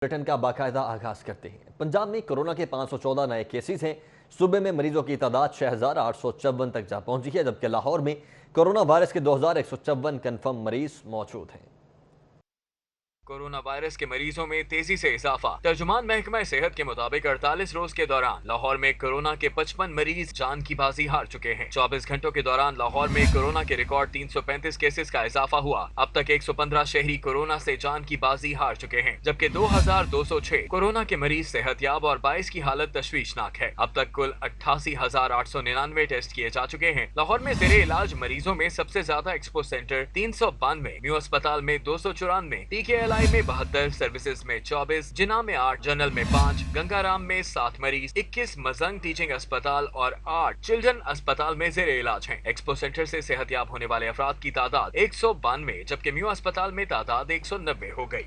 Bulletin का बाकायदा आगाज करते हैं। पंजाब में कोरोना के 514 नए केसेस हैं। सूबे में मरीजों की तादाद 6,854 तक जा पहुंची है, जबकि लाहौर में कोरोना वायरस के 2,154 कन्फर्म मरीज मौजूद हैं। कोरोना वायरस के मरीजों में तेजी से इजाफा। तर्जुमान महकमा सेहत के मुताबिक 48 रोज के दौरान लाहौर में कोरोना के 55 मरीज जान की बाजी हार चुके हैं। 24 घंटों के दौरान लाहौर में कोरोना के रिकॉर्ड 335 केसेस का इजाफा हुआ। अब तक 115 शहरी कोरोना से जान की बाजी हार चुके हैं, जबकि 2,206 कोरोना के मरीज सेहतयाब और 22 की हालत तशवीशनाक है। अब तक कुल 88,899 टेस्ट किए जा चुके हैं। लाहौर में जेरे इलाज मरीजों में सबसे ज्यादा एक्सपो सेंटर 392, न्यू अस्पताल में 294, TKLI में 72, सर्विसेज में 24, जिना में 8, जनरल में 5, गंगाराम में 7 मरीज, 21 मजंग टीचिंग अस्पताल और 8 चिल्ड्रन अस्पताल में जेरे इलाज हैं। एक्सपो सेंटर से सेहतयाब होने वाले अफराद की तादाद 192, जबकि म्यू अस्पताल में तादाद 190 हो गई।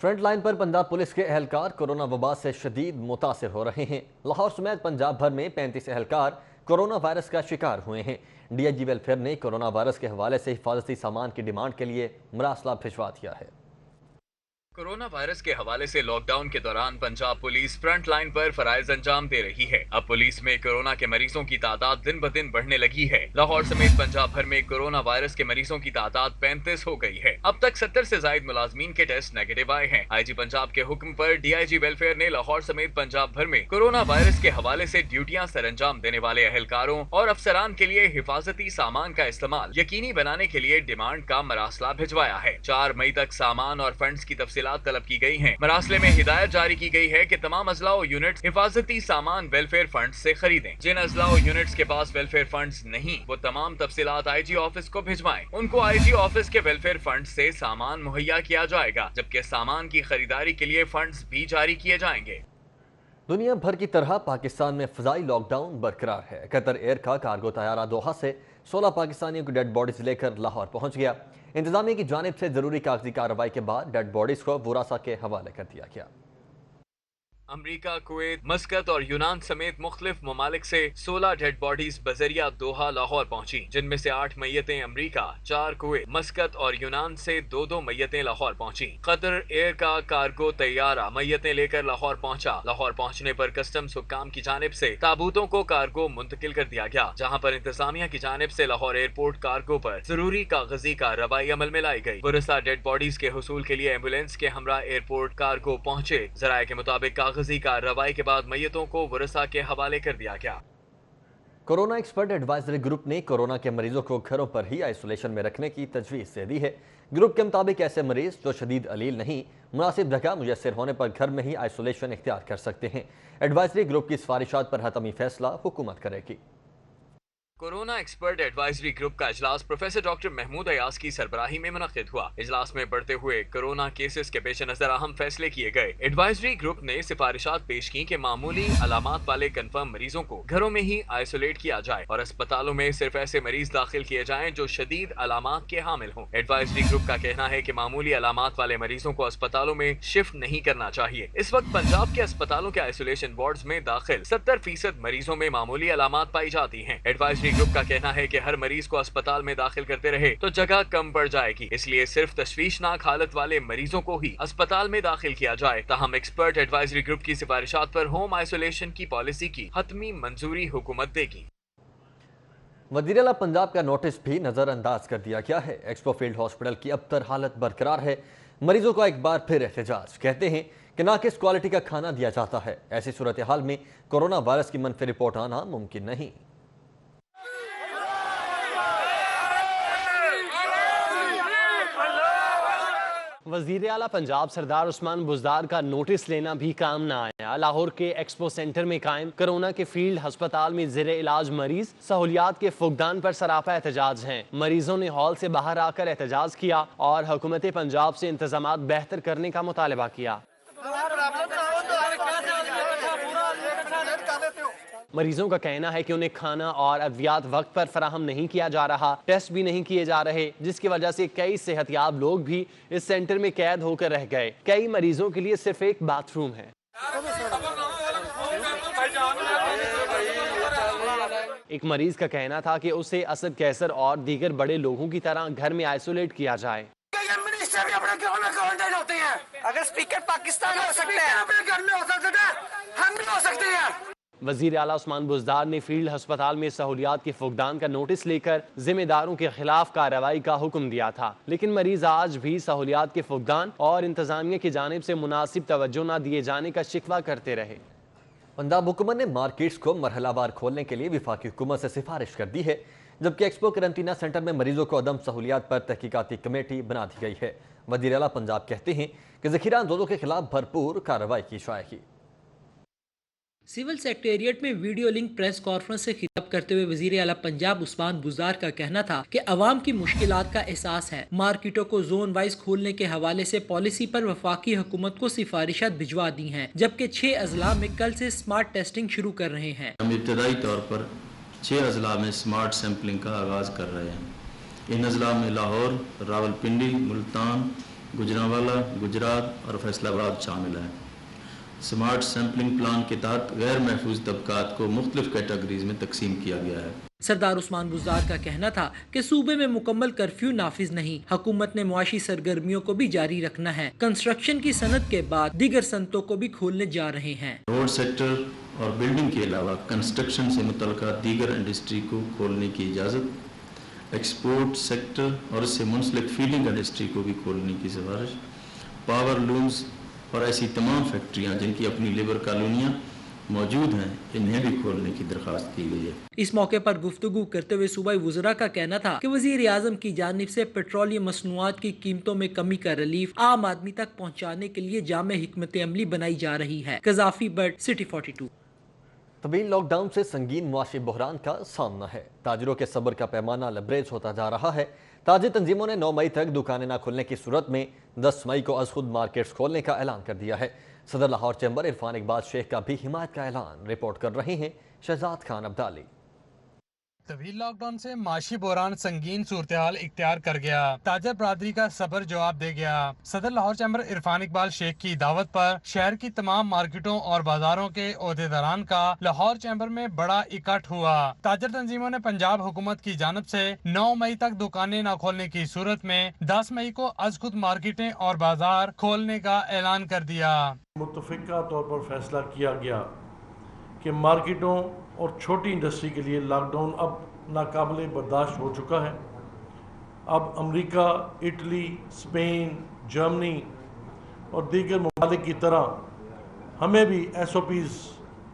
फ्रंट लाइन पर पंजाब पुलिस के एहलकार कोरोना वबा से शदीद मुतासिर हो रहे हैं। लाहौर समेत पंजाब भर में 35 एहलकार कोरोना वायरस का शिकार हुए हैं। DIG वेलफेयर ने कोरोना वायरस के हवाले से हिफाजती सामान की डिमांड के लिए मरासला भिजवा दिया है। कोरोना वायरस के हवाले से लॉकडाउन के दौरान पंजाब पुलिस फ्रंट लाइन पर फराइज अंजाम दे रही है। अब पुलिस में कोरोना के मरीजों की तादाद दिन ब दिन बढ़ने लगी है। लाहौर समेत पंजाब भर में कोरोना वायरस के मरीजों की तादाद 35 हो गई है। अब तक 70 से ज्यादा मुलाजमीन के टेस्ट नेगेटिव आए हैं। IG पंजाब के हुक्म पर DIG वेलफेयर ने लाहौर समेत पंजाब भर में कोरोना वायरस के हवाले से ड्यूटियां सरअंजाम देने वाले एहलकारों और अफसरान के लिए हिफाजती सामान का इस्तेमाल यकीनी बनाने के लिए डिमांड का मरासला भिजवाया है। 4 मई तक सामान और फंड्स की तफसीलात तलब की गई हैं। मरासले में हिदायत जारी की गई है कि तमाम अजला और यूनिट्स हिफाजती सामान वेलफेयर फंड से खरीदें। जिन अजला और यूनिट्स के पास वेलफेयर फंड्स नहीं, वो तमाम तफसीलात IG ऑफिस को भिजवाएं। उनको IG ऑफिस के वेलफेयर फंड से सामान मुहैया किया जाएगा, जबकि सामान की खरीदारी के लिए फंड्स भी जारी किए जाएंगे। दुनिया भर की तरह पाकिस्तान में फ़ज़ाई लॉकडाउन बरकरार है। कतर एयर का कार्गो तैयारा दोहा से 16 पाकिस्तानियों की डेड बॉडीज लेकर लाहौर पहुंच गया। इंतजामिया की जानिब से जरूरी कागजी कार्रवाई के बाद डेड बॉडीज को वुरासा के हवाले कर दिया गया। अमरीका, कुवैत, मस्कत और यूनान समेत मुख्तलिफ ममालिक से 16 डेड बॉडीज बजरिया दोहा लाहौर पहुंची, जिनमें से 8 मैयतें अमरीका, 4 कुवैत, मस्कत और यूनान से 2-2 मैयतें लाहौर पहुंची। कतर एयर का कार्गो तैयारा मैयतें लेकर लाहौर पहुंचा। लाहौर पहुंचने पर कस्टम्स हुक्काम की जानिब से ताबूतों को कार्गो मुंतकिल कर दिया गया, जहां पर इंतजामिया की जानिब से लाहौर एयरपोर्ट कार्गो पर जरूरी कागजी कार्रवाई अमल में लाई गई। वुरसा डेड बॉडीज के हुसूल के लिए एम्बुलेंस के हमरा एयरपोर्ट कार्गो पहुंचे। जराये के मुताबिक कागजी कार्रवाई के बाद मैयतों को वुरसा के हवाले कर दिया गया। कोरोना एक्सपर्ट एडवाइजरी ग्रुप ने कोरोना के मरीजों को घरों पर ही आइसोलेशन में रखने की तजवीज़ दे दी है। ग्रुप के मुताबिक ऐसे मरीज जो शदीद अलील नहीं, मुनासिब जगह मुयसर होने पर घर में ही आइसोलेशन इख्तियार कर सकते हैं। एडवाइजरी ग्रुप की सिफारिशात पर हतमी फैसला हुकूमत करेगी। कोरोना एक्सपर्ट एडवाइजरी ग्रुप का इजलास प्रोफेसर डॉक्टर महमूद अयाज की सरबराही में मुनक्किद हुआ। इजलास में बढ़ते हुए कोरोना केसेस के पेश नजर अहम फैसले किए गए। एडवाइजरी ग्रुप ने सिफारिशात पेश की कि मामूली अलामात वाले कन्फर्म मरीजों को घरों में ही आइसोलेट किया जाए और अस्पतालों में सिर्फ ऐसे मरीज दाखिल किए जाएं जो शदीद अलामात के हामिल हों। एडवाइजरी ग्रुप का कहना है कि मामूली अलामात वाले मरीजों को अस्पतालों में शिफ्ट नहीं करना चाहिए। इस वक्त पंजाब के अस्पतालों के आइसोलेशन वार्ड्स में दाखिल 70% मरीजों में मामूली अलामात पाई जाती हैं। एडवाइजरी ग्रुप का कहना है कि हर मरीज को अस्पताल में दाखिल करते रहे तो जगह कम पड़ जाएगी, इसलिए सिर्फ तशवीशनाक हालत वाले मरीजों को ही अस्पताल में दाखिल किया जाए। ताहम एक्सपर्ट एडवाइजरी ग्रुप की सिफारिशात पर होम आइसोलेशन की पॉलिसी की हतमी मंजूरी हुकूमत देगी। वज़ीर आला पंजाब का नोटिस भी नजरअंदाज कर दिया गया है। एक्सपो फील्ड हॉस्पिटल की अबतर हालत बरकरार है। मरीजों को एक बार फिर एहतजाज, कहते हैं कि नाकिस क्वालिटी का खाना दिया जाता है। ऐसी सूरत हाल में कोरोना वायरस की मनफी रिपोर्ट आना मुमकिन नहीं। वज़ीर आला पंजाब सरदार उस्मान बुज़दार का नोटिस लेना भी काम ना आया। लाहौर के एक्सपो सेंटर में कायम कोरोना के फील्ड अस्पताल में ज़ेरे इलाज मरीज सहूलियात के फुकदान पर सरापा एहतजाज हैं। मरीजों ने हॉल से बाहर आकर एहतजाज किया और हुकूमत पंजाब से इंतजामात बेहतर करने का मुतालबा किया। मरीजों का कहना है कि उन्हें खाना और अद्वियात वक्त पर फराहम नहीं किया जा रहा, टेस्ट भी नहीं किए जा रहे, जिसकी वजह से कई सेहतयाब लोग भी इस सेंटर में कैद होकर रह गए। कई मरीजों के लिए सिर्फ एक बाथरूम है। एक मरीज का कहना था कि उसे असद कैसर और दीगर बड़े लोगों की तरह घर में आइसोलेट किया जाए। मिनिस्टर भी अपने क्वारंटाइन होते हैं। अगर स्पीकर पाकिस्तान हो सकता है अपने घर में हो सकता है, हम भी हो सकते हैं। वजीर आला उस्मान बुज़दार ने फील्ड अस्पताल में सहूलियात के फुकदान का नोटिस लेकर जिम्मेदारों के खिलाफ कार्रवाई का हुक्म दिया था, लेकिन मरीज आज भी सहूलियात के फुकदान और इंतजामिया की जानिब से मुनासिब तवज्जो न दिए जाने का शिकवा करते रहे। पंजाब हुकूमत ने मार्केट्स को मरहलावार खोलने के लिए वफाकी हुकूमत से सिफारिश कर दी है, जबकि एक्सपो करंटीना सेंटर में मरीजों को अदम सहूलियात पर तहकीकाती कमेटी बना दी गई है। वज़ीर आला पंजाब कहते हैं कि ज़ख़ीरा अंदोज़ों के खिलाफ भरपूर कार्रवाई की जाएगी। सिविल सेक्रेटेरिएट में वीडियो लिंक प्रेस कॉन्फ्रेंस से खिताब करते हुए वजीर आला पंजाब उस्मान बुज़दार का कहना था कि अवाम की मुश्किलात का एहसास है। मार्केटों को जोन वाइज खोलने के हवाले से पॉलिसी पर वफाकी हुकूमत को सिफारिशात भिजवा दी हैं, जबकि 6 अजला में कल से स्मार्ट टेस्टिंग शुरू कर रहे हैं। हम इब्तदाई तौर पर 6 अजला में स्मार्ट सैम्पलिंग का आगाज़ कर रहे हैं। इन अजला में लाहौर, रावलपिंडी, मुल्तान, गुजरांवाला, गुजरात और फैसलाबाद शामिल हैं। स्मार्ट सैम्पलिंग प्लान के तहत गैर महफूज तबकात को मुख्तलिफ कैटेगरीज में तकसीम किया गया है। सरदार उस्मान बुज़दार का कहना था कि सूबे में मुकम्मल कर्फ्यू नाफिज नहीं, हुकूमत ने मुआशी सरगर्मियों को भी जारी रखना है। कंस्ट्रक्शन की सनत के बाद दीगर सनतों को भी खोलने जा रहे हैं। रोड सेक्टर और बिल्डिंग के अलावा कंस्ट्रक्शन से मुतल्लिका दीगर इंडस्ट्री को खोलने की इजाज़त, एक्सपोर्ट सेक्टर और इससे मुंसलिक फील्डिंग इंडस्ट्री को भी खोलने की सिफारिश, पावर लूम्स और ऐसी तमाम फैक्ट्रियां जिनकी अपनी लेबर कॉलोनियां मौजूद हैं, इन्हें भी खोलने की दरख्वास्त की गई है। इस मौके पर गुफ्तगू करते हुए सूबाई वज़रा का कहना था कि वज़ीर आज़म की जानिब से पेट्रोलियम मसनूआत की कीमतों में कमी का रिलीफ आम आदमी तक पहुँचाने के लिए जामे हिकमत अमली बनाई जा रही है। Gaddafi but city 42। तवील लॉकडाउन से संगीन मुआशी बहरान का सामना है। ताजिरों के सब्र का पैमाना लबरेज होता जा रहा है। ताजिर तंजीमों ने 9 मई तक दुकानें न खुलने की सूरत में 10 मई को अज खुद मार्केट्स खोलने का ऐलान कर दिया है। सदर लाहौर चैम्बर इरफान इकबाल शेख का भी हिमायत का ऐलान। रिपोर्ट कर रहे हैं शहजाद खान अब्दाली। तवील लॉकडाउन से माशी बहरान संगीन सूरत हाल इख्तियार कर गया। ताजर बरादरी का सब्र जवाब दे गया। सदर लाहौर चैम्बर इरफान इकबाल शेख की दावत पर शहर की तमाम मार्केटों और बाजारों के ओहदेदारान का लाहौर चैम्बर में बड़ा इकट्ठ हुआ। ताजर तंजीमों ने पंजाब हुकूमत की जानब से 9 मई तक दुकानें न खोलने की सूरत में 10 मई को अज खुद मार्केटें और बाजार खोलने का ऐलान कर दिया। मुत्तफ़िका तौर पर फैसला किया गया कि मार्केटों और छोटी इंडस्ट्री के लिए लॉकडाउन अब नाकाबिले बर्दाश्त हो चुका है। अब अमेरिका, इटली, स्पेन, जर्मनी और दीगर ममालिक की तरह हमें भी SOPs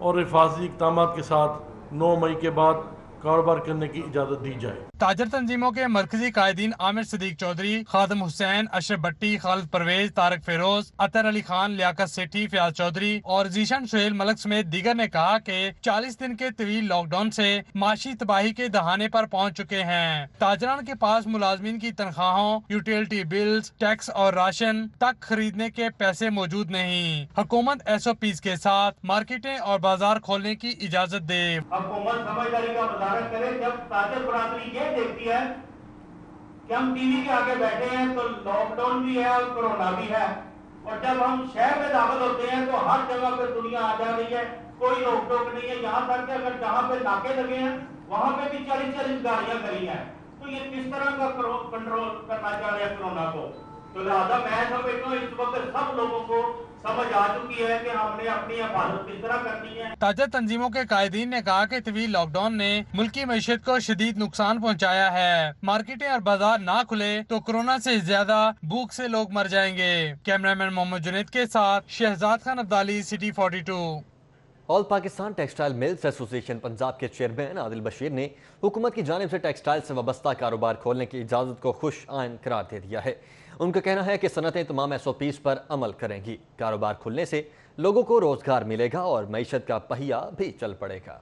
और हिफाजती इक़दाम के साथ 9 मई के बाद कारोबार करने की इजाज़त दी जाए। ताजर तंजीमों के मरकजी कायदीन आमिर सदीक चौधरी, खादम हुसैन, अशरफ भट्टी, खालिद परवेज, तारक फेरोज, अतर अली खान, लियाकत सेठी, फयाज चौधरी और जीशन सुहेल मलक समेत दीगर ने कहा कि 40 दिन के तवील लॉकडाउन से माशी तबाही के दहाने पर पहुंच चुके हैं। ताजरान के पास मुलाजमीन की तनख्वाहों, यूटिलिटी बिल्स, टैक्स और राशन तक खरीदने के पैसे मौजूद नहीं। हुकूमत SOPs के साथ मार्केटें और बाजार खोलने की इजाजत दे। हुकूमत समझदारी का मुजाहरा करे। जब ताजर बरादरी ये देखती है कि हम टीवी के आगे बैठे हैं तो लॉकडाउन भी है और कोरोना भी है, और जब हम शहर में दाखिल होते हैं तो हर जगह पे दुनिया आ जा रही है, कोई रोक टोक नहीं है। यहाँ तक कि अगर जहाँ पे नाके लगे हैं वहाँ पे भी 40-40 गाड़ियाँ खड़ी हैं। तो ये किस तरह का कंट्रोल करना चाह रहे हैं कोरोना को? तो लिहाजा मैं समझता हूँ इस वक्त सब लोगों को समझ आ चुकी है कि हमने अपनी हिफाजत किस तरह करनी है। ताजर तंजीमों के कायदीन ने कहा कि तवील लॉकडाउन ने मुल्की मईशत को शदीद नुकसान पहुंचाया है। मार्केटें और बाजार ना खुले तो कोरोना से ज्यादा भूख से लोग मर जाएंगे। कैमरामैन मोहम्मद जुनेद के साथ Shahzad Khan Abdali, city 42। All Pakistan Textile Mills Association Punjab के चेयरमैन आदिल बशीर ने हुकूमत की जानिब से टेक्सटाइल से वाबस्ता कारोबार खोलने की इजाज़त को खुश आइन करार दे दिया है। उनका कहना है कि सनतें तमाम SOPs पर अमल करेंगी। कारोबार खुलने से लोगों को रोजगार मिलेगा और मईशत का पहिया भी चल पड़ेगा।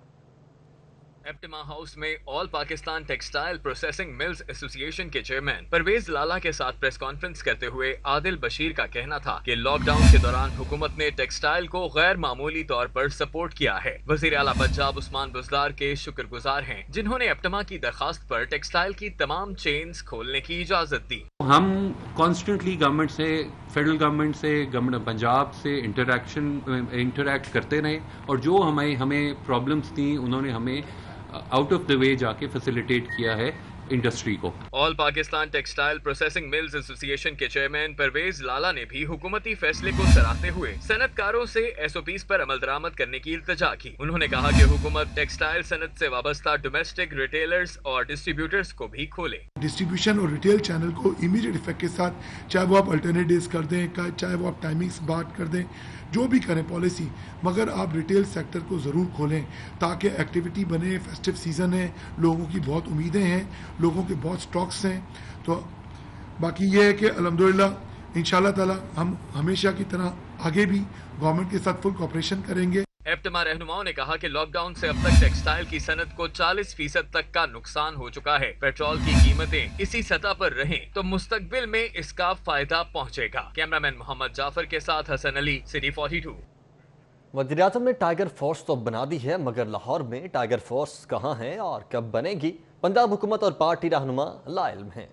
एप्टिमा हाउस में all Pakistan textile processing mills association के चेयरमैन परवेज लाला के साथ प्रेस कॉन्फ्रेंस करते हुए आदिल बशीर का कहना था कि लॉकडाउन के दौरान हुकूमत ने टेक्सटाइल को गैर मामूली तौर पर सपोर्ट किया है। वजीर आला पंजाब उस्मान बुज़दार के शुक्रगुजार हैं जिन्होंने एप्टिमा की दरखास्त पर टेक्सटाइल की तमाम चेन्स खोलने की इजाजत दी। हम कॉन्स्टेंटली गवर्नमेंट से, फेडरल गवर्नमेंट से, गवर्नमेंट पंजाब से इंटरेक्ट करते रहे और जो हमें प्रॉब्लम्स थी उन्होंने हमें आउट ऑफ द वे जाके फैसिलिटेट किया है। इंडस्ट्री को। All Pakistan textile processing mills association के चेयरमैन परवेज लाला ने भी हुकूमती फैसले को सराहते हुए सनतकारों से SOPs पर अमल दरामद करने की इल्तिजा की। उन्होंने कहा कि हुकूमत टेक्सटाइल सनत से वाबस्ता डोमेस्टिक रिटेलर्स और डिस्ट्रीब्यूटर्स को भी खोले। डिस्ट्रीब्यूशन और रिटेल चैनल को इमीडिएट इफेक्ट के साथ, चाहे वो आप अल्टरनेट डेज कर दें, चाहे वो आप टाइमिंग्स बात कर दें, जो भी करें पॉलिसी, मगर आप रिटेल सेक्टर को ज़रूर खोलें ताकि एक्टिविटी बने। फेस्टिव सीज़न है, लोगों की बहुत उम्मीदें हैं, लोगों के बहुत स्टॉक्स हैं। तो बाकी ये है कि अल्हम्दुलिल्लाह इंशाअल्लाह ताला हम हमेशा की तरह आगे भी गवर्नमेंट के साथ फुल कोऑपरेशन करेंगे। एप्टमा रहनुमाओं ने कहा कि लॉकडाउन से अब तक टेक्सटाइल की सनत को 40% तक का नुकसान हो चुका है। पेट्रोल की कीमतें इसी सतह पर रहें तो मुस्तकबिल में इसका फायदा पहुंचेगा। कैमरामैन मोहम्मद जाफर के साथ हसन अली, सिटी 42। वज़ीर-ए-आज़म ने टाइगर फोर्स तो बना दी है, मगर लाहौर में टाइगर फोर्स कहाँ है और कब बनेगी, पंजाब हुकूमत और पार्टी रहनुमा लाइल्म हैं।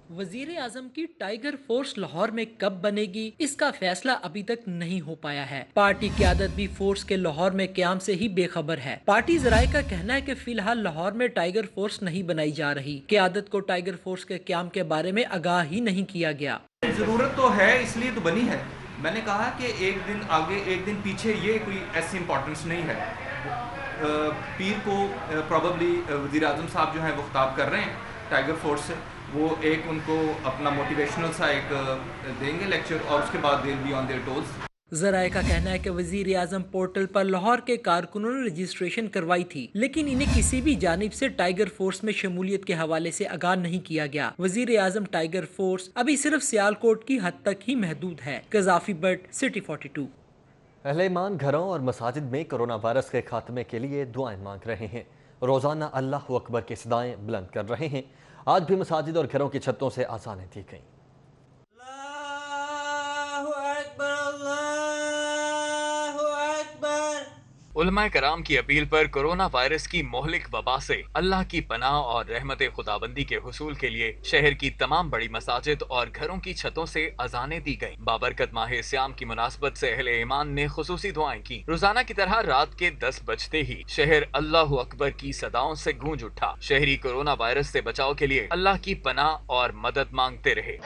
वजीर आजम की टाइगर फोर्स लाहौर में कब बनेगी, इसका फैसला अभी तक नहीं हो पाया है। पार्टी क़यादत भी फोर्स के लाहौर में क़याम से ही बेखबर है। पार्टी ज़राए का कहना है कि फिलहाल लाहौर में टाइगर फोर्स नहीं बनाई जा रही। क़यादत को टाइगर फोर्स के क़याम के बारे में आगाह ही नहीं किया गया। जरूरत तो है, इसलिए तो बनी है। मैंने कहा कि एक दिन आगे एक दिन पीछे ये कोई ऐसी इम्पोर्टेंस नहीं है। पीर को प्रॉबली वज़ीर आज़म साहब जो है वो खिताब कर रहे हैं टाइगर फोर्स से, वो एक उनको अपना मोटिवेशनल सा एक देंगे लेक्चर और उसके बाद they be on their toes. ज़राए का कहना है कि वज़ीर आज़म पोर्टल पर लाहौर के कारकुनों ने रजिस्ट्रेशन करवाई थी, लेकिन इन्हें किसी भी जानिब से टाइगर फोर्स में शमूलियत के हवाले से आगाह नहीं किया गया। वज़ीर आज़म टाइगर फोर्स अभी सिर्फ सियालकोट की हद तक ही महदूद है। Gaddafi but, city 42। अहले ईमान घरों और मसाजिद में कोरोना वायरस के खात्मे के लिए दुआएं मांग रहे हैं। रोज़ाना अल्लाह अकबर की सदाएं बुलंद कर रहे हैं। आज भी मसाजिद और घरों की छतों से आज़ानें दी गईं। उलमाए कराम की अपील पर कोरोना वायरस की मोहलिक वबा से अल्लाह की पनाह और रहमत खुदाबंदी के हुसूल के लिए शहर की तमाम बड़ी मसाजिद और घरों की छतों से अजानें दी गईं। बाबरकत माह सियाम की मुनासबत से अहले ईमान ने खुसूसी दुआएं की। रोजाना की तरह रात के 10 बजते ही शहर अल्लाह अकबर की सदाओं से गूंज उठा। शहरी कोरोना वायरस से बचाव के लिए अल्लाह की पनाह और मदद मांगते रहे।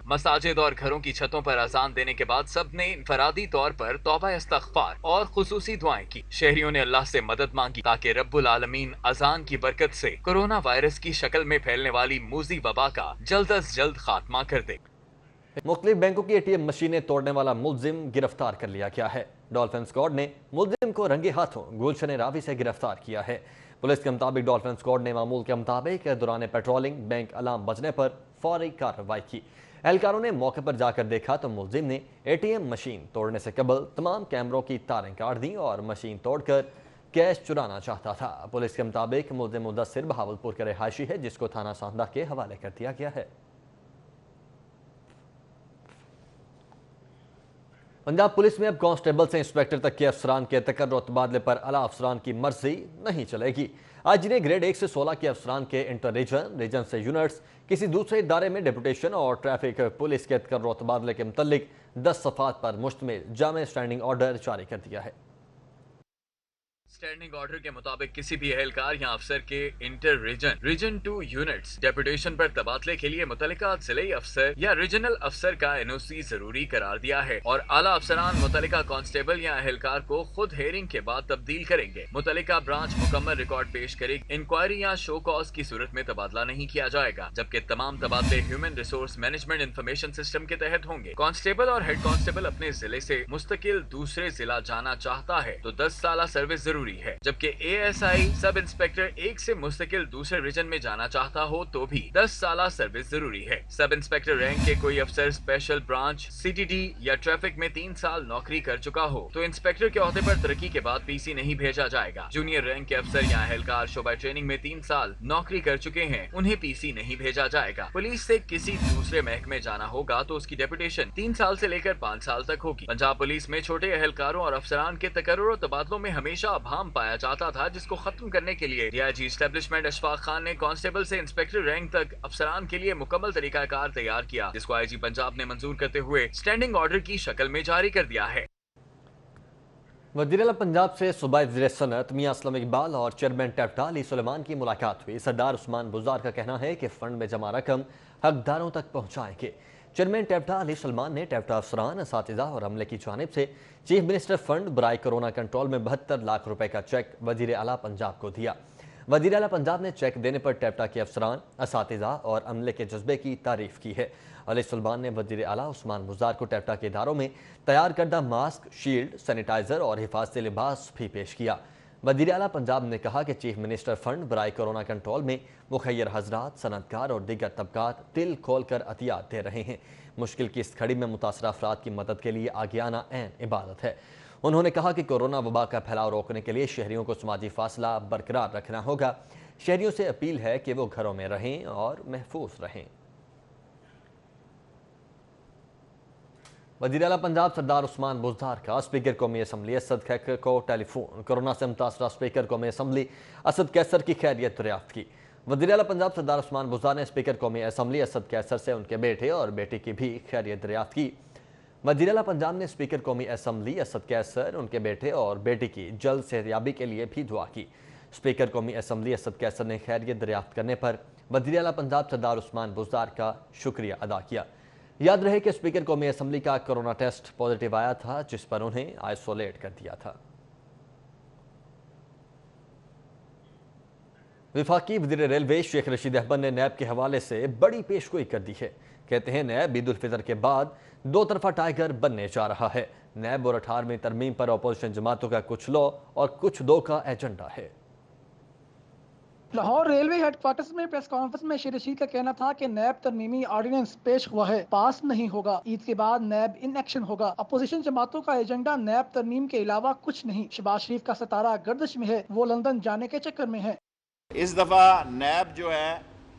मसाजिद और घरों की छतों पर अजान देने के बाद सब ने इनफरादी तौर पर तौबा इस्तग़फ़ार और खुसूसी दुआएं की। शहरियों ने अल्लाह से मदद मांगी ताकि रब्बुल आलमीन अजान की बरकत से कोरोना वायरस की शक्ल में फैलने वाली मूजी वबा का जल्द अज जल्द खात्मा कर दे। मुख्तलिफ बैंकों की ATM मशीनें तोड़ने वाला मुलजिम गिरफ्तार कर लिया गया है। डॉल्फिन स्क्वाड ने मुलजिम को रंगे हाथों गुलशन रावी से गिरफ्तार किया है। पुलिस के मुताबिक डॉल्फिन स्क्वाड ने मामूल के मुताबिक दौरान पेट्रोलिंग बैंक अलार्म बजने पर फौरी कार्रवाई की। एहलकारों ने मौके पर जाकर देखा तो मुलजिम ने ATM मशीन तोड़ने से कबल तमाम कैमरों की तारें काट दी और मशीन तोड़कर कैश चुराना चाहता था। पुलिस के मुताबिक मुलजिम मुदस्सिर बहावलपुर का रिहायशी है, जिसको थाना सांदा के हवाले कर दिया गया है। पंजाब पुलिस में अब कांस्टेबल से इंस्पेक्टर तक के अफसरान के तकर्रो तबादले पर आला अफसरान की मर्जी नहीं चलेगी। आज जिन्हें ग्रेड 1 से 16 के अफसरान के इंटर रीजन, रीजन से यूनिट्स, किसी दूसरे इदारे में डेपुटेशन और ट्रैफिक पुलिस के तकर्रो तबादले के मुतल्लिक 10 सफ़ात पर मुश्तमिल जामे स्टैंडिंग ऑर्डर जारी कर दिया है। स्टैंडिंग ऑर्डर के मुताबिक किसी भी एहलकार या अफसर के inter region, region 2 units, deputation पर तबादले के लिए मुतल्लिका जिले अफसर या रीजनल अफसर का NOC जरूरी करार दिया है और आला अफसरान मुतल्लिका कांस्टेबल या एहलकार को खुद हेयरिंग के बाद तब्दील करेंगे। मुतल्लिका ब्रांच मुकम्मल रिकॉर्ड पेश करेगी। इंक्वायरी या शो कॉज की सूरत में तबादला नहीं किया जाएगा, जबकि तमाम तबादले human resource management information system के तहत होंगे। कांस्टेबल और हेड कांस्टेबल अपने जिले से मुस्तकिल दूसरे जिला जाना चाहता है तो 10 साल सर्विस जरूरी है, जबकि ASI सब इंस्पेक्टर एक से मुस्तकिल दूसरे रीजन में जाना चाहता हो तो भी 10 साल सर्विस जरूरी है। सब इंस्पेक्टर रैंक के कोई अफसर स्पेशल ब्रांच, CTD या ट्रैफिक में 3 साल नौकरी कर चुका हो तो इंस्पेक्टर के ओहदे पर तरक्की के बाद PC नहीं भेजा जाएगा। जूनियर रैंक के अफसर या एहलकार शोबा ट्रेनिंग में 3 साल नौकरी कर चुके हैं, उन्हें PC नहीं भेजा जाएगा। पुलिस से किसी दूसरे महकमे जाना होगा तो उसकी डेपुटेशन 3 साल से लेकर 5 साल तक होगी। पंजाब पुलिस में छोटे एहलकारों और अफसरान के तकर्रुर और तबादलों में हमेशा ابہام پایا جاتا تھا، جس کو ختم کرنے کے لیے DIG اسٹیبلشمنٹ اشفاق خان نے کانسٹیبل سے انسپیکٹر رینک تک افسران کے لیے مکمل طریقہ کار تیار کیا، جس کو IG پنجاب نے منظور کرتے ہوئے اسٹینڈنگ آرڈر کی شکل میں جاری کر دیا ہے۔ وزیر اعلیٰ پنجاب سے صوبائی وزیر صنعت میاں اسلم اقبال اور چیئرمین ٹیپٹا علی سلیمان کی ملاقات ہوئی۔ سردار عثمان بزدار کا کہنا ہے کہ فنڈ میں جمع رقم حقداروں تک پہنچائیں گے۔ چیئرمین ٹیپٹا علی سلیمان نے ٹیپٹا افسران، اساتذہ اور عملے کی جانب سے چیف منسٹر فنڈ برائے کورونا کنٹرول میں 72 لاکھ روپے کا چیک وزیر اعلیٰ پنجاب کو دیا۔ وزیر اعلیٰ پنجاب نے چیک دینے پر ٹیپٹا کے افسران، اساتذہ اور عملے کے جذبے کی تعریف کی ہے۔ علی سلیمان نے وزیر اعلیٰ عثمان بزدار کو ٹیپٹا کے اداروں میں تیار کردہ ماسک، شیلڈ، سینیٹائزر اور حفاظتی لباس بھی پیش کیا۔ وزیر اعلیٰ پنجاب نے کہا کہ چیف منسٹر فنڈ برائے کورونا کنٹرول میں مخیر حضرات، صنعتکار اور دیگر طبقات دل کھول کر عطیات دے رہے ہیں۔ مشکل کی اس گھڑی میں متاثرہ افراد کی مدد کے لیے آگے آنا عین عبادت ہے۔ انہوں نے کہا کہ کورونا وبا کا پھیلاؤ روکنے کے لیے شہریوں کو سماجی فاصلہ برقرار رکھنا ہوگا۔ شہریوں سے اپیل ہے کہ وہ گھروں میں رہیں اور محفوظ رہیں۔ وزیر اعلیٰ پنجاب سردار عثمان بزدار کا اسپیکر قومی اسمبلی اسد کیسر کو ٹیلی فون۔ کورونا سے متاثرہ اسپیکر قومی اسمبلی اسد کیسر کی خیریت دریافت کی۔ وزیر اعلیٰ پنجاب سردار عثمان بزدار نے اسپیکر قومی اسمبلی اسد کیسر سے ان کے بیٹے اور بیٹی کی بھی خیریت دریافت کی۔ وزیر اعلیٰ پنجاب نے اسپیکر قومی اسمبلی اسد کیسر، ان کے بیٹے اور بیٹی کی جلد صحتیابی کے لیے بھی دعا کی۔ اسپیکر قومی اسمبلی اسد کیسر نے خیریت دریافت کرنے پر وزیر اعلیٰ پنجاب سردار عثمان بزدار کا شکریہ ادا کیا۔ یاد رہے کہ اسپیکر قومی اسمبلی کا کورونا ٹیسٹ پازیٹیو آیا تھا، جس پر انہیں آئسولیٹ کر دیا تھا۔ وفاقی وزیر ریلوے شیخ رشید احمد نے نیب کے حوالے سے بڑی پیشگوئی کر دی ہے۔ کہتے ہیں نیب عید الفطر کے بعد دو طرفہ ٹائیگر بننے جا رہا ہے۔ نیب اور 18ویں ترمیم پر اپوزیشن جماعتوں کا کچھ لو اور کچھ دو کا ایجنڈا ہے۔ لاہور ریلوے ہیڈ کوارٹرز میں پریس کانفرنس میں شیخ رشید کا کہنا تھا کہ نیب ترمیمی آرڈیننس پیش ہوا ہے، پاس نہیں ہوگا، عید کے بعد نیب ان ایکشن ہوگا۔ اپوزیشن جماعتوں کا ایجنڈا نیب ترمیم کے علاوہ کچھ نہیں۔ شہباز شریف کا ستارہ گردش میں ہے، وہ لندن جانے کے چکر میں ہے۔ اس دفعہ نیب جو ہے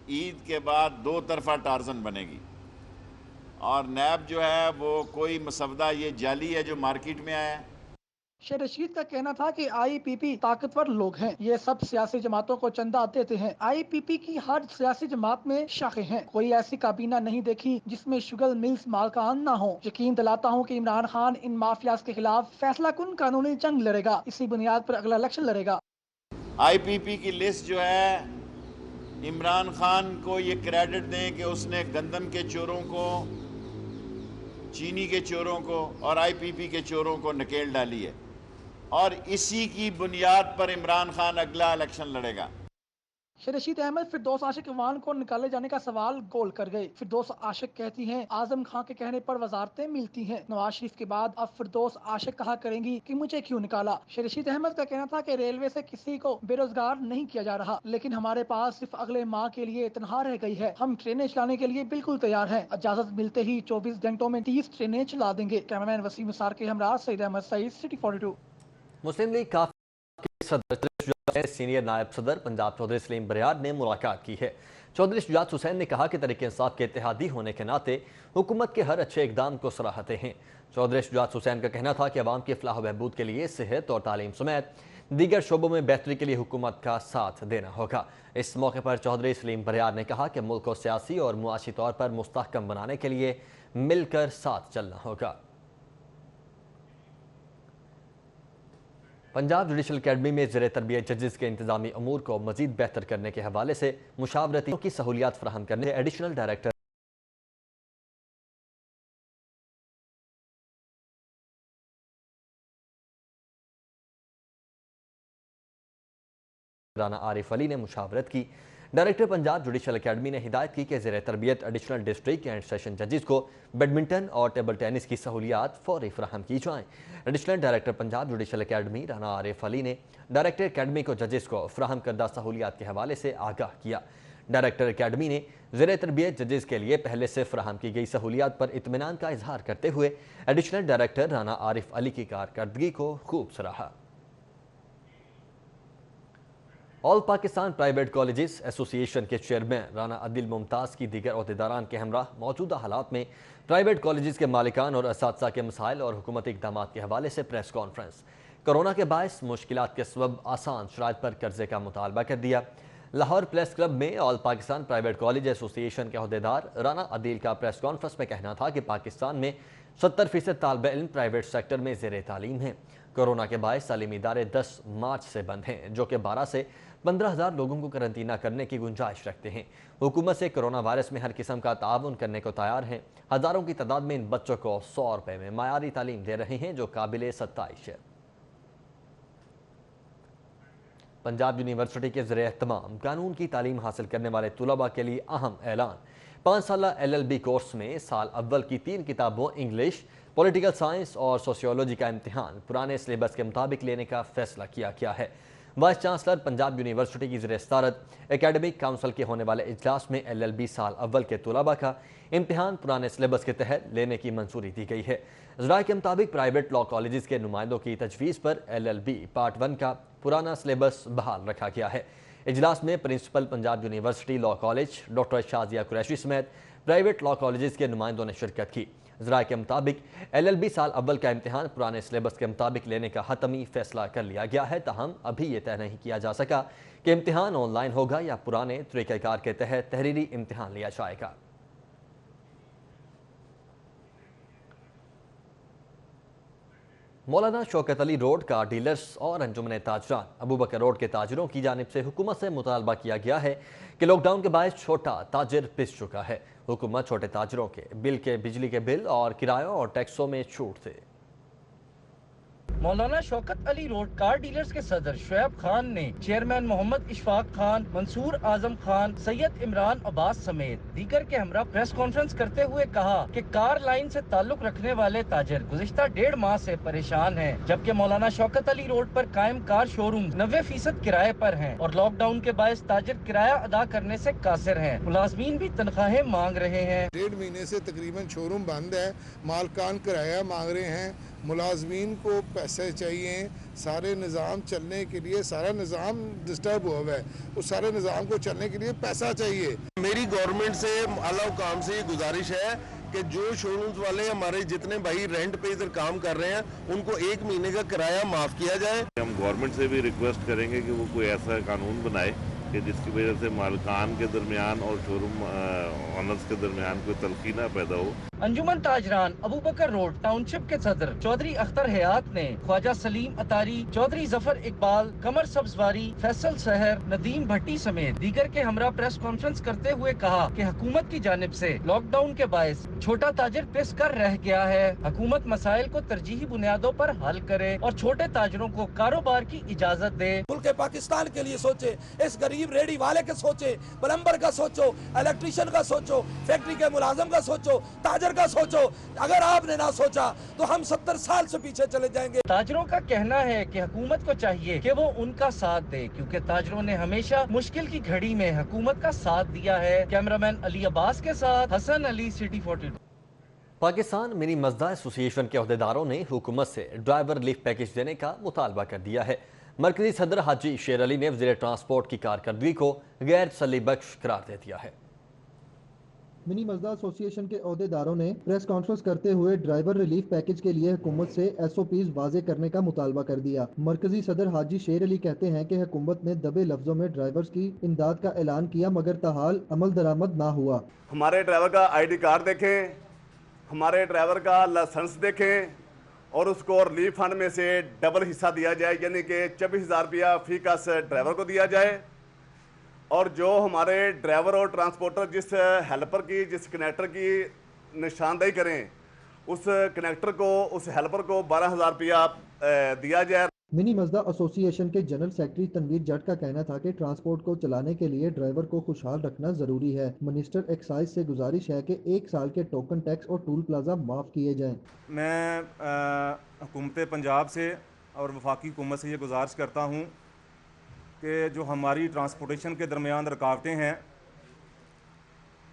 عید کے بعد دو طرفہ ٹارزن بنے گی، اور نیب جو ہے وہ کوئی مسودہ یہ جعلی ہے جو مارکیٹ میں آیا ہے۔ شیخ رشید کا کہنا تھا کہ IPP طاقتور لوگ ہیں، یہ سب سیاسی جماعتوں کو چندہ دیتے ہیں۔ IPP کی ہر سیاسی جماعت میں شاخیں ہیں، کوئی ایسی کابینہ نہیں دیکھی جس میں شوگر ملز مالکان نہ ہوں۔ یقین دلاتا ہوں کہ عمران خان ان مافیاز کے خلاف فیصلہ کن قانونی جنگ لڑے گا، اسی بنیاد پر اگلا الیکشن لڑے گا۔ IPP کی لسٹ جو ہے، عمران خان کو یہ کریڈٹ دیں کہ اس نے گندم کے چوروں کو، چینی کے چوروں کو اور IPP کے چوروں کو نکیل ڈالی ہے، اور اسی کی بنیاد پر عمران خان اگلا الیکشن لڑے گا۔ شیخ رشید احمد فردوس عاشق عوان کو نکالے جانے کا سوال گول کر گئے۔ فردوس عاشق کہتی ہیں اعظم خان کے کہنے پر وزارتیں ملتی ہیں، نواز شریف کے بعد اب فردوس عاشق کہا کریں گی کہ مجھے کیوں نکالا۔ شیخ رشید احمد کا کہنا تھا کہ ریلوے سے کسی کو بے روزگار نہیں کیا جا رہا، لیکن ہمارے پاس صرف اگلے ماہ کے لیے تنخواہ رہ گئی ہے، ہم ٹرینیں چلانے کے لیے بالکل تیار ہیں، اجازت ملتے ہی 24 گھنٹوں میں 30 ٹرینیں چلا دیں گے۔ کیمرمین وسیم نثار کے ہمراہ سعید احمد سعید، سٹی 42۔ مسلم لیگ کافی کے صدر سینئر نائب صدر پنجاب چودھری سلیم بریار نے ملاقات کی ہے۔ چودھری شجاعت حسین نے کہا کہ تحریک انصاف کے اتحادی ہونے کے ناطے حکومت کے ہر اچھے اقدام کو سراہتے ہیں۔ چودھری شجاعت حسین کا کہنا تھا کہ عوام کی فلاح و بہبود کے لیے صحت اور تعلیم سمیت دیگر شعبوں میں بہتری کے لیے حکومت کا ساتھ دینا ہوگا۔ اس موقع پر چودھری سلیم بریار نے کہا کہ ملک کو سیاسی اور معاشی طور پر مستحکم بنانے کے لیے مل کر ساتھ چلنا ہوگا۔ پنجاب جوڈیشل اکیڈمی میں زیر تربیت ججز کے انتظامی امور کو مزید بہتر کرنے کے حوالے سے مشاورتی کی سہولیات فراہم کرنے ایڈیشنل ڈائریکٹر رانا عارف علی نے مشاورت کی۔ ڈائریکٹر پنجاب جوڈیشل اکیڈمی نے ہدایت کی کہ زیر تربیت ایڈیشنل ڈسٹرکٹ اینڈ سیشن ججز کو بیڈمنٹن اور ٹیبل ٹینس کی سہولیات فوری فراہم کی جائیں۔ Additional director Punjab judicial academy Rana Arif Ali نے ڈائریکٹر اکیڈمی کو ججز کو فراہم کردہ سہولیات کے حوالے سے آگاہ کیا۔ ڈائریکٹر اکیڈمی نے زیر تربیت ججز کے لیے پہلے سے فراہم کی گئی سہولیات پر اطمینان کا اظہار کرتے ہوئے ایڈیشنل ڈائریکٹر رانا عارف علی کی کارکردگی کو خوب سراہا۔ آل پاکستان پرائیویٹ کالجز ایسوسی ایشن کے چیئرمین رانا عادل ممتاز کی دیگر عہدیداران کے ہمراہ موجودہ حالات میں پرائیویٹ کالجز کے مالکان اور اساتذہ کے مسائل اور حکومتی اقدامات کے حوالے سے پریس کانفرنس۔ कोरोना के बायस मुश्किलात के सबब आसान शराइत पर कर्जे का मुतालबा कर दिया। लाहौर प्रेस क्लब में all Pakistan private college association के अहदेदार राना अदील का प्रेस कॉन्फ्रेंस में कहना था कि पाकिस्तान में 70% तालिब इल्म प्राइवेट सेक्टर में ज़ेर तालीम हैं। कोरोना के बायस तालीमी इदारे 10 मार्च से बंद हैं, जो कि 12 से 15,000 लोगों को करंटीना करने की गुंजाइश रखते हैं। हुकूमत से कोरोना वायरस में हर किस्म का ताउन करने को तैयार हैं। हज़ारों की तादाद में इन बच्चों को 100 रुपये में मायारी तालीम दे रहे हैं, जो काबिल सत्ताइश है। पंजाब यूनिवर्सिटी के ज़रिए एहतमाम कानून की तालीम हासिल करने वाले तुलबा के लिए अहम ऐलान। 5 साल LLB कोर्स में साल अव्वल की 3 किताबों इंग्लिश, पॉलिटिकल साइंस और सोशियोलॉजी का इम्तिहान पुराने सिलेबस के मुताबिक लेने का फैसला किया गया है। वाइस चांसलर पंजाब यूनिवर्सिटी की ज़रिए सदारत एकेडमिक काउंसिल के होने वाले इजलास में LLB साल अव्वल के तुलबा का इम्तिहान पुराने सिलेबस के तहत लेने की मंजूरी दी गई है। ज़राए के मुताबिक प्राइवेट लॉ कॉलेजेस के नुमाइंदों की तजवीज़ पर LLB पार्ट 1 का पुराना सिलेबस बहाल रखा गया है। इजलास में principal Punjab university law college doctor Shazia Qureshi समेत प्राइवेट लॉ कॉलेजेस के नुमाइंदों ने शिरकत की। ज़राए के मुताबिक LLB साल अव्वल का इम्तिहान पुराने सिलेबस के मुताबिक लेने का हतमी फैसला कर लिया गया है, ताहम अभी ये तय नहीं किया जा सका कि इम्तिहान ऑनलाइन होगा या पुराने तरीक़ेकार के तहत तहरीरी इम्तिहान लिया जाएगा। मौलाना शौकत अली रोड का डीलर्स और अंजुमन ताजरान अबू बकर रोड के ताजरों की जानिब से हुकूमत से मुतालबा किया गया है कि लॉकडाउन के बायस छोटा ताजिर पिस चुका है। हुकूमत छोटे ताजरों के बिल के बिजली के बिल और किरायों और टैक्सों में छूट थे। मौलाना Shaukat Ali road car dealers के सदर शुएब खान ने चेयरमैन मोहम्मद इशफाक खान, मंसूर आजम खान, सैयद इमरान अब्बास समेत दीगर के हमरा प्रेस कॉन्फ्रेंस करते हुए कहा कि कार लाइन से ताल्लुक रखने वाले ताजिर गुज़िश्ता 1.5 माह से परेशान हैं, जबकि मौलाना शौकत अली रोड पर कायम कार शोरूम 90% किराए पर हैं और लॉकडाउन के बायस ताजिर किराया अदा करने से कासिर हैं। मुलाजमीन भी तनख्वाहें मांग रहे हैं। 1.5 महीने से तकरीबन शोरूम बंद है, मालकान किराया मांग रहे हैं, मुलाजमीन को पैसे चाहिए, सारे निज़ाम चलने के लिए सारा निज़ाम डिस्टर्ब हुआ है, उस सारे निज़ाम को चलने के लिए पैसा चाहिए। मेरी गवर्नमेंट से आला हुकाम से ये गुजारिश है कि जो शोरूम्स वाले हमारे जितने भाई रेंट पे इधर काम कर रहे हैं उनको 1 महीने का किराया माफ़ किया जाए। हम गवर्नमेंट से भी रिक्वेस्ट करेंगे कि वो कोई ऐसा कानून बनाए कि जिसकी वजह से मालकान के दरमियान और शोरूम ऑनर्स के दरमियान कोई तलखी ना पैदा हो। अंजुमन ताजरान अबू बकर रोड टाउनशिप के सदर चौधरी अख्तर हयात ने ख्वाजा सलीम अतारी, चौधरी जफर इकबाल, कमर सब्जवारी, फैसल सहर, नदीम भट्टी समेत दीगर के हमरा प्रेस कॉन्फ्रेंस करते हुए कहा कि हुकूमत की जानिब से लॉकडाउन के बायस छोटा ताजिर पिस कर रह गया है। हुकूमत मसाइल को तरजीही बुनियादों पर हल करे और छोटे ताजिरों को कारोबार की इजाजत दे। मुल्क पाकिस्तान के लिए सोचे, इस गरीब रेडी वाले के सोचे, प्लम्बर का सोचो, इलेक्ट्रिशियन का सोचो, फैक्ट्री के मुलाजम का सोचो, ताजर का सोचो। अगर आपने ना सोचा तो हम 70 साल से पीछे चले जाएंगे। ताजरों का कहना है कि हुकूमत को चाहिए कि वो उनका साथ दे, क्योंकि ताजरों ने हमेशा मुश्किल की घड़ी में हुकूमत का साथ दिया है। कैमरामैन अली अब्बास के साथ Hasan Ali, city 42। Pakistan mini मजदा association के अहदेदारों ने हुकूमत से ड्राइवर रिलीफ पैकेज देने का मुतालबा कर दिया है। मरकजी सदर हाजी शेर अली ने वज़ीर ट्रांसपोर्ट की कारकर्दगी को गैर तसल्ली बख्श करार दे दिया है। मिनी मजदा एसोसिएशन के अहदेदारों ने प्रेस कॉन्फ्रेंस करते हुए ड्राइवर रिलीफ पैकेज के लिए हुकूमत से SOPs वाजे करने का मुतालबा कर दिया। मरकजी सदर हाजी शेर अली कहते हैं कि हुकूमत ने दबे लफ्जों में ड्राइवर्स की इमदाद का ऐलान किया, मगर ताहाल अमल दरामद ना हुआ। हमारे ड्राइवर का ID कार्ड देखें, हमारे ड्राइवर का लाइसेंस देखें और उसको रिलीफ फंड में से डबल हिस्सा दिया जाए, यानी कि 24,000 रुपया फी का ड्राइवर को दिया जाए। और जो हमारे ड्राइवर और ट्रांसपोर्टर जिस हेल्पर की, जिस कनेक्टर की निशानदेही करें, उस कनेक्टर को, उस हेल्पर को 12,000 रुपया दिया जाए। मिनी मजदा एसोसिएशन के जनरल सेक्रेटरी तनवीर जट का कहना था कि ट्रांसपोर्ट को चलाने के लिए ड्राइवर को खुशहाल रखना जरूरी है। मिनिस्टर एक्साइज से गुजारिश है कि 1 साल के टोकन टैक्स और टूल प्लाजा माफ किए जाएं। मैं हुकूमत पंजाब से और वफाकी हुकूमत से ये गुजारिश करता हूँ कि जो हमारी ट्रांसपोर्टेशन के दरमियान रुकावटें हैं,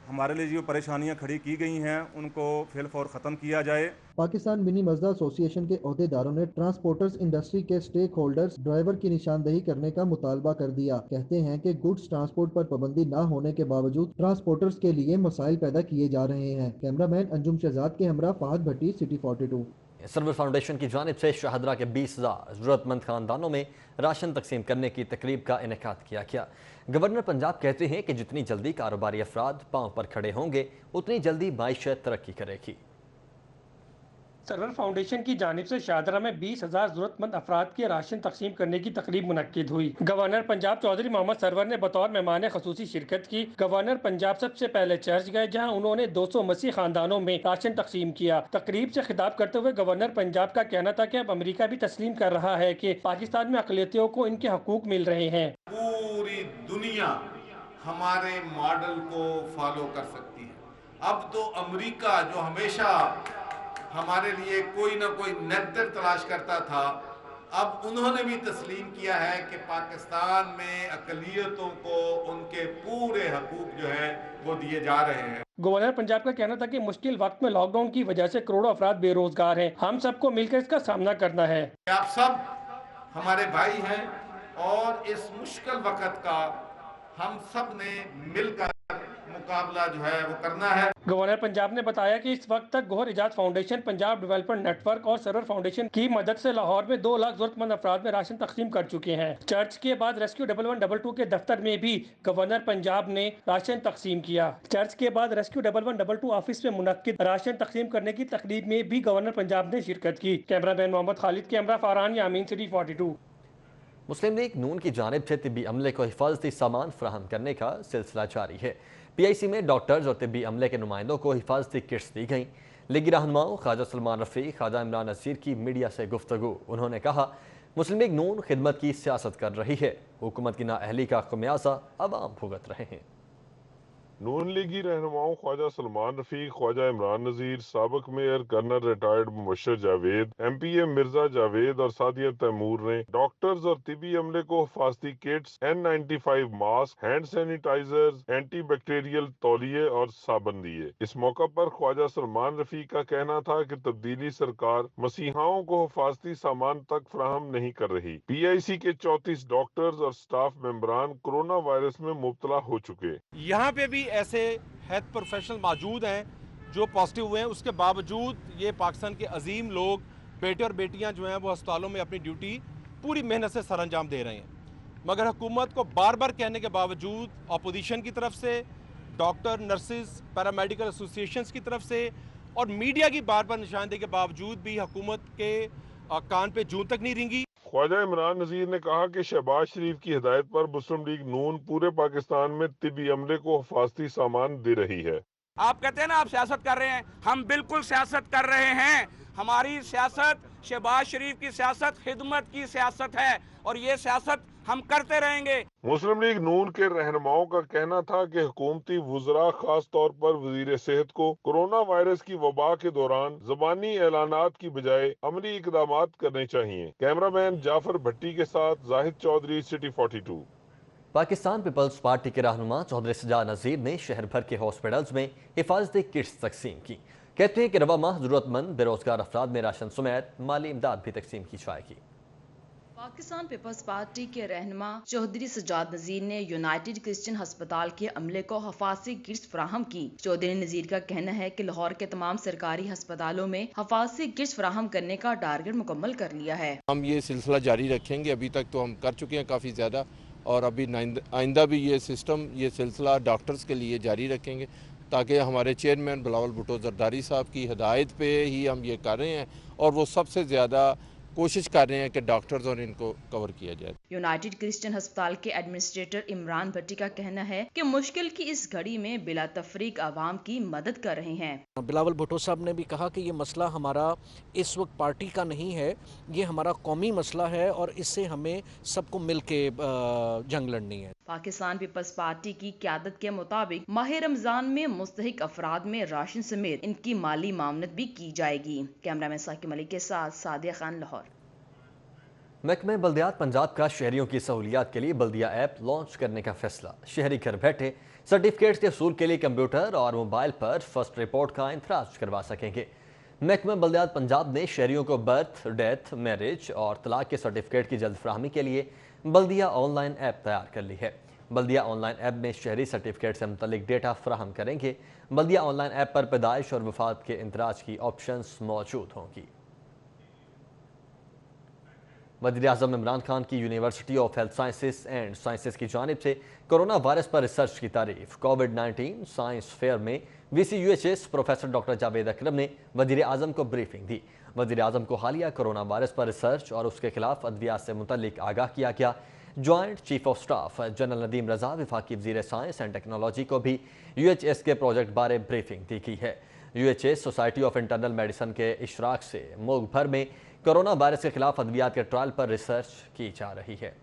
हमारे लिए जो परेशानियां खड़ी की गई हैं, उनको फिलफौर ख़त्म किया जाए। पाकिस्तान मिनी मजदा एसोसिएशन के अहदेदारों ने ट्रांसपोर्टर्स इंडस्ट्री के स्टेक होल्डर्स ड्राइवर की निशानदेही करने का मुतालबा कर दिया। कहते हैं कि गुड्स ट्रांसपोर्ट पर पाबंदी न होने के बावजूद ट्रांसपोर्टर्स के लिए मसाइल पैदा किए जा रहे हैं। कैमरामैन अंजुम शहजाद के हमरा फहद भट्टी, सिटी 42। सर्वर फाउंडेशन की जानिब से शाहदरा के 20,000 ज़रूरतमंद खानदानों में राशन तकसीम करने की तकरीब का इनेकाद किया गया। गवर्नर पंजाब कहते हैं कि जितनी जल्दी कारोबारी अफराद पांव पर खड़े होंगे उतनी जल्दी माइशत तरक्की करेगी। सर्वर फाउंडेशन की जानिब से शाहदरा में 20,000 जरूरतमंद अफराद के राशन तकसीम करने की तकरीब मुनक्किद हुई। गवर्नर पंजाब चौधरी मोहम्मद सरवर ने बतौर मेहमान खसूसी शिरकत की। गवर्नर पंजाब सबसे पहले चर्च गए, जहां उन्होंने 200 मसीह खानदानों में राशन तकसीम किया। तकरीब से खिताब करते हुए गवर्नर पंजाब का कहना था कि अब अमेरिका भी तस्लीम कर रहा है कि पाकिस्तान में अक़लियतियों को इनके हकूक मिल रहे हैं। पूरी दुनिया हमारे मॉडल को फॉलो कर सकती है। अब तो अमेरिका जो हमेशा हमारे लिए कोई ना कोई नक्दर तलाश करता था, अब उन्होंने भी तस्लीम किया है कि पाकिस्तान में अक़लियतों को उनके पूरे हकूक जो है वो दिए जा रहे हैं। गवर्नर पंजाब का कहना था कि मुश्किल वक्त में लॉकडाउन की वजह से करोड़ों अफराद बेरोजगार हैं। हम सबको मिलकर इसका सामना करना है। आप सब हमारे भाई हैं और इस मुश्किल वक्त का हम सब ने मिलकर मुकाबला जो है वो करना है। गवर्नर पंजाब ने बताया कि इस वक्त तक गौहर इजाद फाउंडेशन, पंजाब डेवलपमेंट नेटवर्क और सर्वर फाउंडेशन की मदद से लाहौर में 2 लाख जरूरतमंद अफराद में राशन तकसीम कर चुके हैं। चर्च के बाद रेस्क्यू 1122 के दफ्तर में भी गवर्नर पंजाब ने राशन तकसीम किया। चर्च के बाद रेस्क्यू 1122 ऑफिस में मुनक्किद राशन तकसीम करने की तकरीब में भी गवर्नर पंजाब ने शिरकत की। कैमरामैन मोहम्मद खालिद के हमरा फारहान यामीन सिटी 42। मुस्लिम लीग नून की जानिब से तिब्बी अमले को हिफाजती सामान फराहम करने का सिलसिला जारी है। PIC में डॉक्टर्स और तिब्बी अमले के नुमाइंदों को हिफाजती किट्स दी गईं। लीगी रहनुमाओं ख्वाजा सलमान रफ़ी, ख्वाजा इमरान नज़ीर की मीडिया से गुफ्तगू। उन्होंने कहा, मुस्लिम लीग नून खिदमत की सियासत कर रही है, हुकूमत की नाअहली का खमियाजा अवाम भुगत रहे हैं। नून लीगी रहनुमाओं ख्वाजा सलमान रफी, ख्वाजा इमरान नज़ीर, साबिक mayor colonel retired Mubashar Javed, MPA Mirza Javed और सादिया तैमूर ने डॉक्टर्स और तिबी अमले को हिफाजती kits, N95 mask, hand sanitisers, anti bacterial तौलिए और साबन दिए। इस मौका पर ख्वाजा सलमान रफी का कहना था कि तब्दीली सरकार मसीहाओं को हिफाजती सामान तक फराहम नहीं कर रही। PIC के 34 डॉक्टर्स और स्टाफ मेंबरान कोरोना वायरस में मुब्तला हो चुके। यहाँ पे भी ऐसे हेल्थ प्रोफेशनल मौजूद हैं जो पॉजिटिव हुए हैं, उसके बावजूद ये पाकिस्तान के अजीम लोग, बेटे और बेटियां जो हैं वो अस्पतालों में अपनी ड्यूटी पूरी मेहनत से सरअंजाम दे रहे हैं। मगर हुकूमत को बार बार कहने के बावजूद अपोजिशन की तरफ से, डॉक्टर, नर्सेज, पैरामेडिकल एसोसिएशंस की तरफ से और मीडिया की बार बार निशानदेही के बावजूद भी हुकूमत के कान पे जूं तक नहीं रेंगी। ख्वाजा इमरान नज़ीर ने कहा कि शहबाज शरीफ की हिदायत पर मुस्लिम लीग नून पूरे पाकिस्तान में तिब्बी अमले को हिफाजती सामान दे रही है। आप कहते हैं ना आप सियासत कर रहे हैं, हम बिल्कुल सियासत कर रहे हैं। हमारी सियासत शहबाज शरीफ की सियासत खिदमत की सियासत है और ये सियासत हम करते रहेंगे। मुस्लिम लीग नून के रहनुमाओं का कहना था कि हुकूमती वुज़रा खास तौर पर वज़ीर सेहत को कोरोना वायरस की वबा के दौरान ज़बानी ऐलानात की बजाय अमली इक़दामात करने चाहिए। कैमरामैन जाफर भट्टी के साथ Zahid Chaudhry, city 42। Pakistan Peoples Party के रहनुमा चौधरी सजा नज़ीर ने शहर भर के हॉस्पिटल्स में हिफाजती किट्स तकसीम की। कहते हैं कि रवा माह ज़रूरतमंद बेरोजगार अफराद में राशन समेत माली इमदाद भी तकसीम की जाएगी। पाकिस्तान पीपल्स पार्टी के रहनुमा चौधरी सजाद नज़ीर ने यूनाइटेड क्रिश्चियन हस्पताल के अमले को हफाजती किट्स फराहम की। चौधरी नज़ीर का कहना है कि लाहौर के तमाम सरकारी हस्पतालों में हफाजती किट्स फराहम करने का टारगेट मुकम्मल कर लिया है। हम ये सिलसिला जारी रखेंगे। अभी तक तो हम कर चुके हैं काफ़ी ज़्यादा और अभी आइंदा भी ये सिस्टम, ये सिलसिला डॉक्टर्स के लिए जारी रखेंगे ताकि हमारे चेयरमैन बिलावल भुट्टो जरदारी साहब की हिदायत पे ही हम ये कर रहे हैं और वो सबसे ज़्यादा कोशिश कर रहे हैं कि डॉक्टर्स और इनको कवर किया जाए। यूनाइटेड क्रिश्चियन अस्पताल के एडमिनिस्ट्रेटर इमरान भट्टी का कहना है कि मुश्किल की इस घड़ी में बिला तफरीक आवाम की मदद कर रहे हैं। बिलावल भुट्टो साहब ने भी कहा कि ये मसला हमारा इस वक्त पार्टी का नहीं है, ये हमारा कौमी मसला है और इससे हमें सबको मिल के जंग लड़नी है। पाकिस्तान पीपल्स पार्टी की क़यादत के मुताबिक माह रमजान में मुस्तहिक अफराद में राशन समेत इनकी माली मामनत भी की जाएगी। कैमरामैन साकिब मलिक के साथ सादिया खान, लाहौर। महकमे बल्दियात पंजाब का शहरियों की सहूलियात के लिए बल्दिया ऐप लॉन्च करने का फैसला। शहरी घर बैठे सर्टिफिकेट्स के असूल के लिए कंप्यूटर और मोबाइल पर फर्स्ट रिपोर्ट का इंतराज करवा सकेंगे। महकमे बल्दियात पंजाब ने शहरियों को बर्थ, डेथ, मैरिज और तलाक के सर्टिफिकेट की जल्द फराहमी के लिए बल्दिया ऑनलाइन ऐप तैयार कर ली है। बल्दिया ऑनलाइन ऐप में शहरी सर्टिफिकेट से मुतल्लिक डेटा फराहम करेंगे। बल्दिया ऑनलाइन ऐप पर पैदाइश और वफात के इंतराज की ऑप्शंस मौजूद होंगी। वज़ीर-ए-आज़म इमरान खान की university of health sciences and sciences की जानिब से कोरोना वायरस पर रिसर्च की तारीफ। कोविड-19 साइंस फेयर में VCUHS प्रोफेसर डॉक्टर जावेद अकरम ने वज़ीर-ए-आज़म को ब्रीफिंग दी। वज़ीर-ए-आज़म को हालिया कोरोना वायरस पर रिसर्च और उसके खिलाफ अद्वियात से मुतल्लिक आगाह किया गया। Joint chief of staff general Nadeem Raza वफाकी वज़ीर साइंस एंड टेक्नोलॉजी को भी UHS के प्रोजेक्ट बारे ब्रीफिंग दी गई है। UHS society of internal medicine के इशराक से मुल्क भर में कोरोना वायरस के खिलाफ अद्वियात के ट्रायल पर रिसर्च की जा रही है।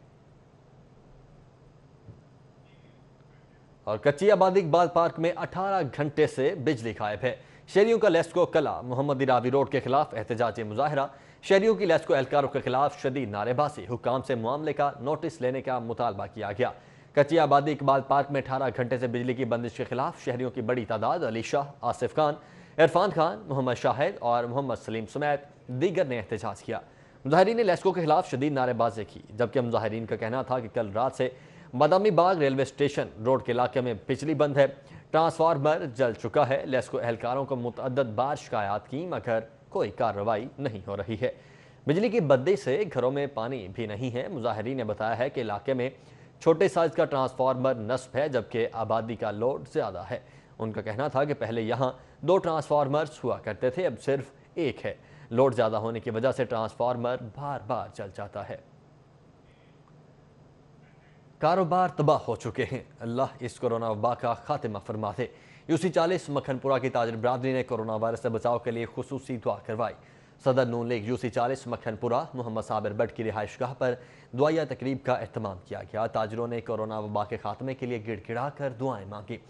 और कच्ची आबादी इकबाल पार्क में 18 घंटे से बिजली गायब है। शहरियों का लेस्को कला मोहम्मद इरावी रोड के खिलाफ एहतजाजी मुजाहरा। शहरियों की लेस्को एहलकारों के खिलाफ शदीद नारेबाजी। हुकाम से मामले का नोटिस लेने का मुतालबा किया गया। कच्ची आबादी इकबाल पार्क में 18 घंटे से बिजली की बंदिश के खिलाफ शहरियों की बड़ी तादाद अली शाह, आसिफ खान, इरफान खान, मोहम्मद शाहिद और मोहम्मद सलीम समेत दीगर ने एहतजाज किया। मुजाहिरीन ने लेस्को के खिलाफ शदीद नारेबाजी की, जबकि मुजाहिरीन का कहना था कि कल रात से Badami Bagh railway station road के इलाके में बिजली बंद है। ट्रांसफार्मर जल चुका है। लेस्को एहलकारों को मुतअद्दिद बार शिकायत की मगर कोई कार्रवाई नहीं हो रही है। बिजली की बद्दी से घरों में पानी भी नहीं है। मुजाहिरीन ने बताया है कि इलाके में छोटे साइज का ट्रांसफार्मर नस्ब है, जबकि आबादी का लोड ज़्यादा है। उनका कहना था कि पहले यहाँ 2 ट्रांसफार्मर्स हुआ करते थे, अब सिर्फ 1 है। लोड ज़्यादा होने की वजह से ट्रांसफार्मर बार बार जल जाता है। कारोबार तबाह हो चुके हैं। अल्लाह इस कोरोना वबा का खात्मा फरमा दे। UC40 मक्खनपुरा की ताजिर बरादरी ने कोरोना वायरस से बचाव के लिए खुसूसी दुआ करवाई। सदर नून लीग UC40 मक्खनपुरा मोहम्मद साबिर भट्ट की रिहाइशगाह पर दुआया तकरीब का एहतमाम किया गया। ताजिरों ने कोरोना वबा के खात्मे के लिए गिड़गिड़ा कर दुआएं मांगी।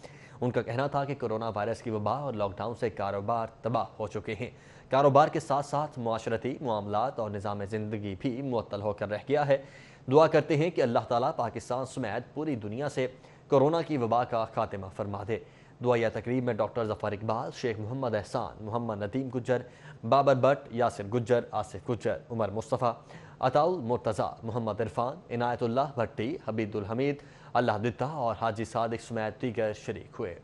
उनका कहना था कि कोरोना वायरस की वबा और लॉकडाउन से कारोबार तबाह हो चुके हैं। कारोबार के साथ साथ मुआशरती मामलात और निज़ाम ज़िंदगी भी मुअत्तल होकर रह गया है। दुआ करते हैं कि अल्लाह ताला पाकिस्तान समेत पूरी दुनिया से कोरोना की वबा का खात्मा फरमा दे। दुआया तकरीब में डॉक्टर जफ़र इकबाल, शेख मोहम्मद एहसान, मोहम्मद नदीम गुज्जर, बाबर भट्ट, यासिर गुज्जर, आसिफ गुज्जर, उमर मुस्तफ़ा, अताउल मुर्तज़ा, मोहम्मद इरफान, इनायतुल्लाह भट्टी, हबीबुल हमीद, अल्लाह दित्ता और हाजी सादिक समेत दीगर शरीक हुए।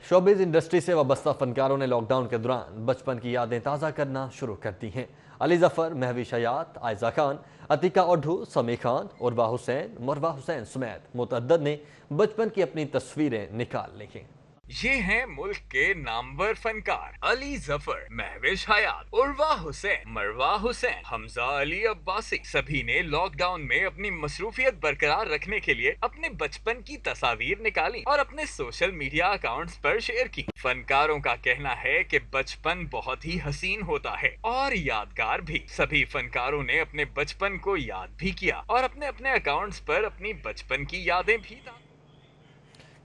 शोबिज़ इंडस्ट्री से वाबस्ता फनकारों ने लॉकडाउन के दौरान बचपन की यादें ताज़ा करना शुरू कर दी हैं। अली जफ़र, महवीश हयात, आयजा खान, अतीका ओढ़ू, समी खान, उर्वा हुसैन, मुरवा हुसैन समेत मुतअद्दिद ने बचपन की अपनी तस्वीरें निकाल ली हैं। ये हैं मुल्क के नामवर फनकार अली जफर, महविश हयात, उर्वा हुसैन, मरवा हुसैन, हमजा अली अब्बासी। सभी ने लॉकडाउन में अपनी मसरूफियत बरकरार रखने के लिए अपने बचपन की तस्वीर निकाली और अपने सोशल मीडिया अकाउंट्स पर शेयर की। फनकारों का कहना है कि बचपन बहुत ही हसीन होता है और यादगार भी। सभी फनकारों ने अपने बचपन को याद भी किया और अपने अपने अकाउंट्स पर अपनी बचपन की यादें भी।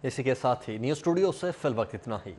इसी के साथ ही न्यूज़ स्टूडियो से फिल वक्त इतना ही।